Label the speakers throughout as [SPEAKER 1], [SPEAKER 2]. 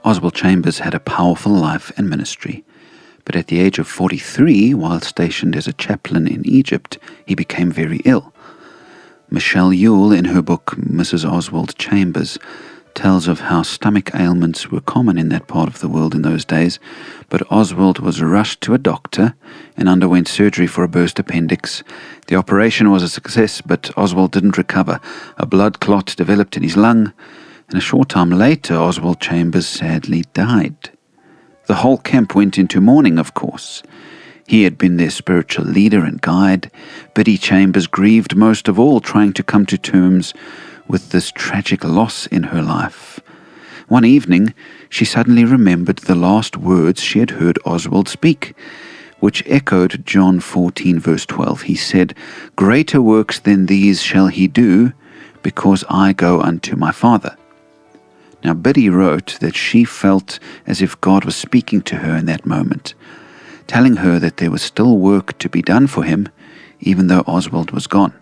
[SPEAKER 1] Oswald Chambers had a powerful life and ministry, but at the age of 43, while stationed as a chaplain in Egypt, he became very ill. Michelle Yule, in her book Mrs. Oswald Chambers, tells of how stomach ailments were common in that part of the world in those days, but Oswald was rushed to a doctor and underwent surgery for a burst appendix. The operation was a success, but Oswald didn't recover. A blood clot developed in his lung, and a short time later Oswald Chambers sadly died. The whole camp went into mourning, of course. He had been their spiritual leader and guide. Biddy Chambers grieved most of all, trying to come to terms with this tragic loss in her life. One evening, she suddenly remembered the last words she had heard Oswald speak, which echoed John 14, verse 12. He said, "Greater works than these shall he do, because I go unto my Father." Now, Biddy wrote that she felt as if God was speaking to her in that moment, telling her that there was still work to be done for him, even though Oswald was gone.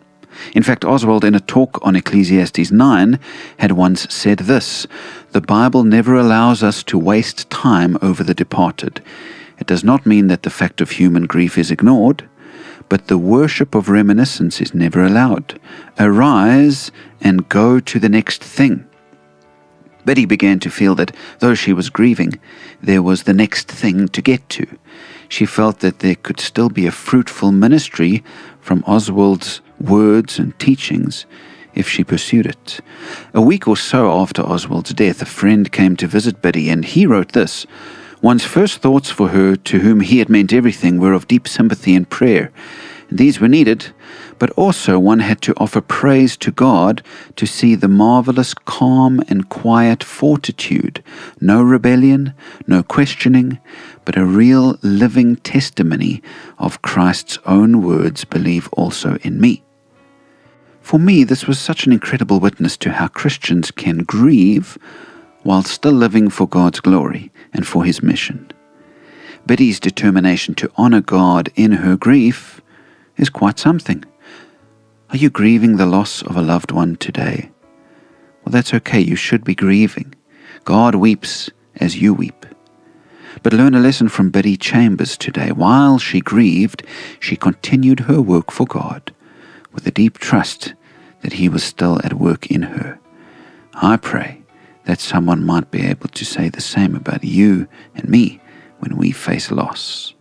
[SPEAKER 1] In fact, Oswald, in a talk on Ecclesiastes 9, had once said this: "The Bible never allows us to waste time over the departed. It does not mean that the fact of human grief is ignored, but the worship of reminiscence is never allowed. Arise and go to the next thing." Biddy began to feel that, though she was grieving, there was the next thing to get to. She felt that there could still be a fruitful ministry from Oswald's words and teachings if she pursued it. A week or so after Oswald's death, a friend came to visit Biddy, and he wrote this: "One's first thoughts for her, to whom he had meant everything, were of deep sympathy and prayer. These were needed, but also one had to offer praise to God to see the marvelous calm and quiet fortitude, no rebellion, no questioning, but a real living testimony of Christ's own words, 'Believe also in me.'" For me, this was such an incredible witness to how Christians can grieve while still living for God's glory and for his mission. Biddy's determination to honor God in her grief is quite something. Are you grieving the loss of a loved one today? Well, that's okay. You should be grieving. God weeps as you weep. But learn a lesson from Biddy Chambers today. While she grieved, she continued her work for God with a deep trust that he was still at work in her. I pray that someone might be able to say the same about you and me when we face loss.